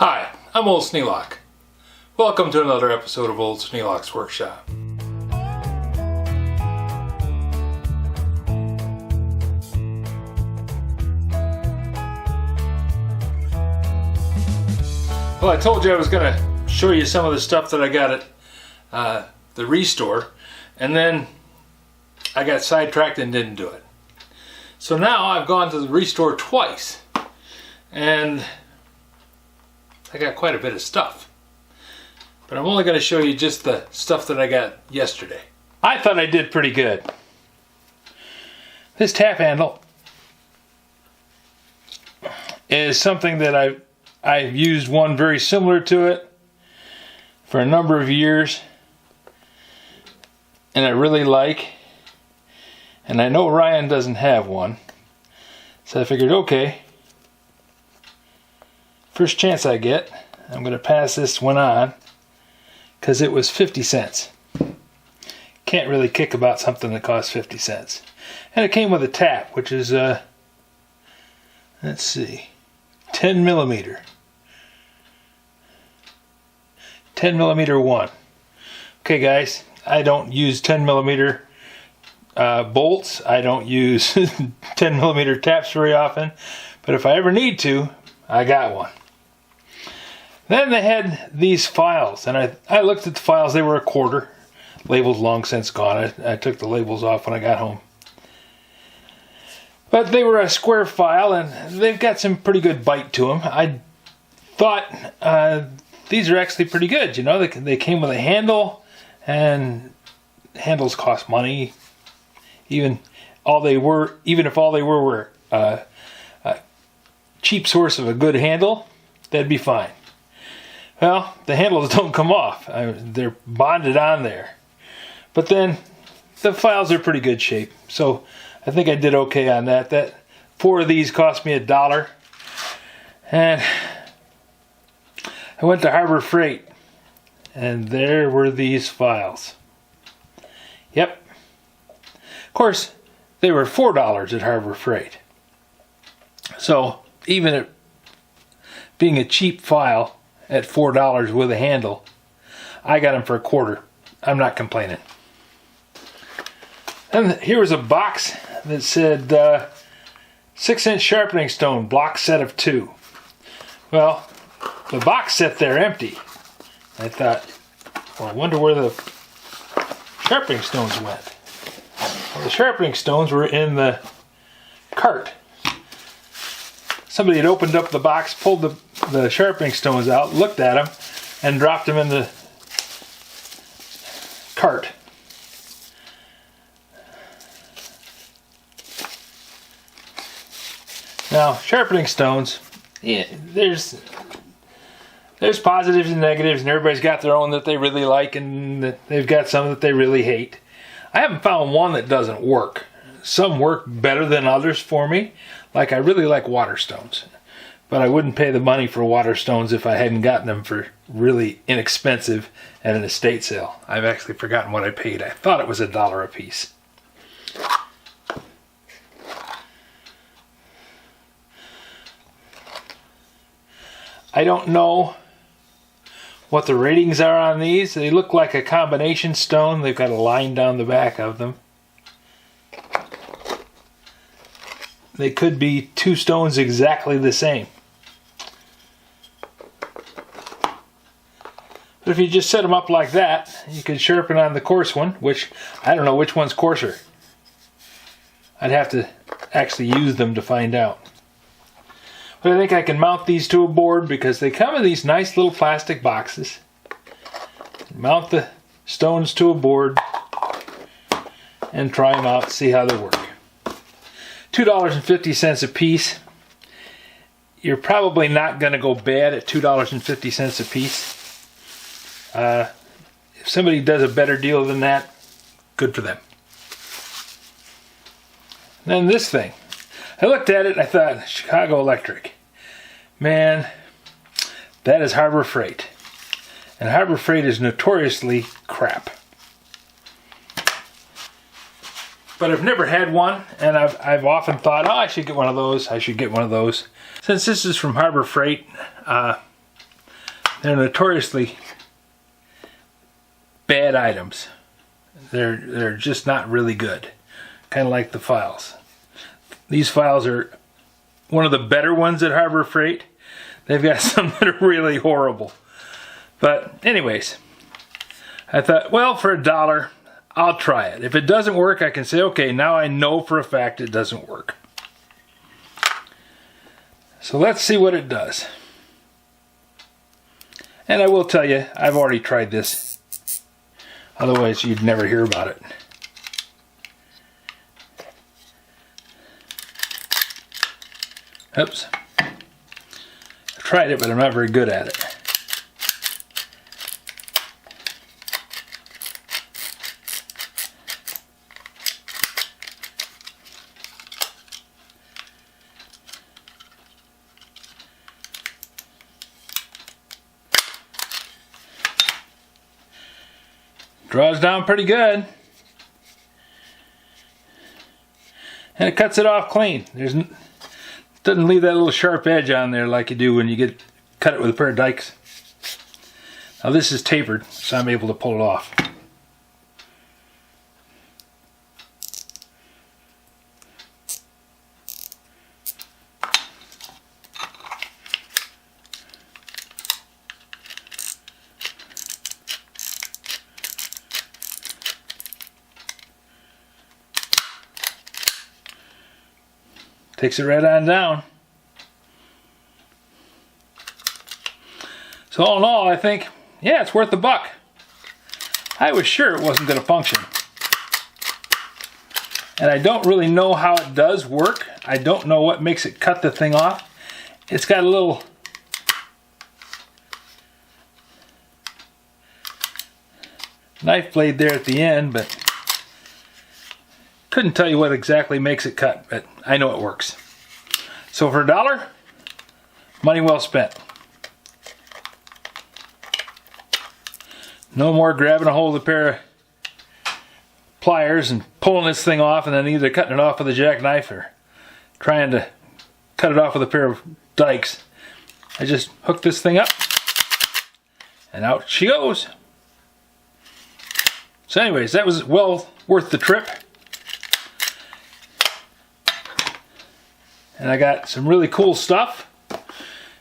Hi, I'm Old Sneelock. Welcome to another episode of Old Sneelock's Workshop. Well, I told you I was going to show you some of the stuff that I got at the Restore, and then I got sidetracked and didn't do it. So now I've gone to the Restore twice, and I got quite a bit of stuff. But I'm only going to show you just the stuff that I got yesterday. I thought I did pretty good. This tap handle is something that I've used one very similar to it for a number of years, and I really like. And I know Ryan doesn't have one, so I figured, okay, first chance I get, I'm going to pass this one on because it was 50 cents. Can't really kick about something that costs 50 cents. And it came with a tap, which is, let's see, 10 millimeter. 10 millimeter one. Okay guys, I don't use 10 millimeter bolts. I don't use 10 millimeter taps very often, but if I ever need to, I got one. Then they had these files, and I looked at the files. They were a quarter. Labels long since gone. I took the labels off when I got home. But they were a square file, and they've got some pretty good bite to them. I thought these are actually pretty good. You know, they came with a handle, and handles cost money. Even if all they were a cheap source of a good handle, that'd be fine. Well, the handles don't come off. They're bonded on there. But then the files are pretty good shape. So I think I did okay on that. 4 of these cost me $1. And I went to Harbor Freight, and there were these files. Yep. Of course, they were $4 at Harbor Freight. So even at being a cheap file at $4 with a handle, I got them for a quarter. I'm not complaining. And here was a box that said 6-inch sharpening stone, block set of 2. Well, the box sat there empty. I thought, well, I wonder where the sharpening stones went. Well, the sharpening stones were in the cart. Somebody had opened up the box, pulled the sharpening stones out, looked at them, and dropped them in the cart. Now, sharpening stones, yeah, there's positives and negatives, and everybody's got their own that they really like, and they've got some that they really hate. I haven't found one that doesn't work. Some work better than others for me. Like, I really like water stones, but I wouldn't pay the money for water stones if I hadn't gotten them for really inexpensive at an estate sale. I've actually forgotten what I paid. I thought it was $1 a piece. I don't know what the ratings are on these. They look like a combination stone. They've got a line down the back of them. They could be 2 stones exactly the same. But if you just set them up like that, you could sharpen on the coarse one, which I don't know which one's coarser. I'd have to actually use them to find out. But I think I can mount these to a board because they come in these nice little plastic boxes. Mount the stones to a board and try them out, see how they work. $2.50 a piece. You're probably not going to go bad at $2.50 a piece. If somebody does a better deal than that, good for them. And then this thing. I looked at it and I thought, Chicago Electric. Man, that is Harbor Freight. And Harbor Freight is notoriously crap. But I've never had one, and I've often thought, oh, I should get one of those. Since this is from Harbor Freight, They're notoriously bad items. They're just not really good. Kind of like the files. These files are one of the better ones at Harbor Freight. They've got some that are really horrible. But anyways, I thought, well, for $1, I'll try it. If it doesn't work, I can say, okay, now I know for a fact it doesn't work. So let's see what it does. And I will tell you, I've already tried this. Otherwise, you'd never hear about it. Oops. I tried it, but I'm not very good at it. Draws down pretty good. And it cuts it off clean. Doesn't leave that little sharp edge on there like you do when you cut it with a pair of dikes. Now this is tapered, so I'm able to pull it off. Takes it right on down. So all in all, I think, yeah, it's worth the buck. I was sure it wasn't going to function. And I don't really know how it does work. I don't know what makes it cut the thing off. It's got a little knife blade there at the end, but couldn't tell you what exactly makes it cut, but I know it works. So for $1, money well spent. No more grabbing a hold of a pair of pliers and pulling this thing off and then either cutting it off with a jackknife or trying to cut it off with a pair of dikes. I just hook this thing up and out she goes. So anyways, that was well worth the trip. And I got some really cool stuff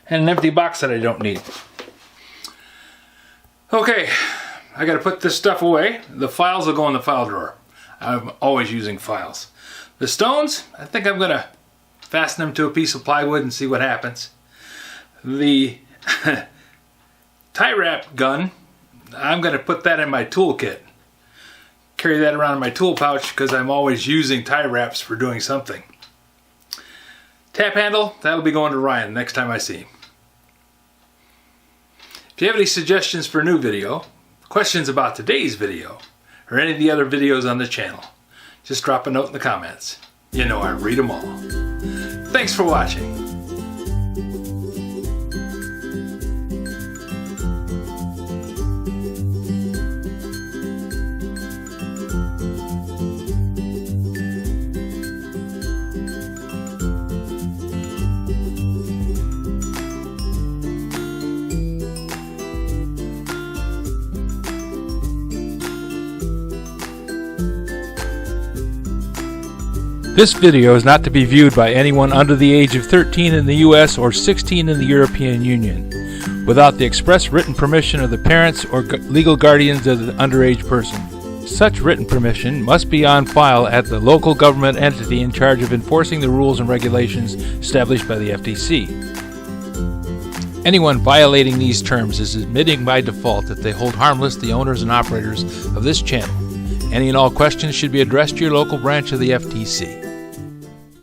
and an empty box that I don't need. Okay, I got to put this stuff away. The files will go in the file drawer. I'm always using files. The stones, I think I'm going to fasten them to a piece of plywood and see what happens. The tie wrap gun, I'm going to put that in my toolkit. Carry that around in my tool pouch because I'm always using tie wraps for doing something. Tap handle, that'll be going to Ryan next time I see him. If you have any suggestions for a new video, questions about today's video, or any of the other videos on the channel, just drop a note in the comments. You know I read them all. Thanks for watching. This video is not to be viewed by anyone under the age of 13 in the U.S. or 16 in the European Union, without the express written permission of the parents or legal guardians of the underage person. Such written permission must be on file at the local government entity in charge of enforcing the rules and regulations established by the FTC. Anyone violating these terms is admitting by default that they hold harmless the owners and operators of this channel. Any and all questions should be addressed to your local branch of the FTC.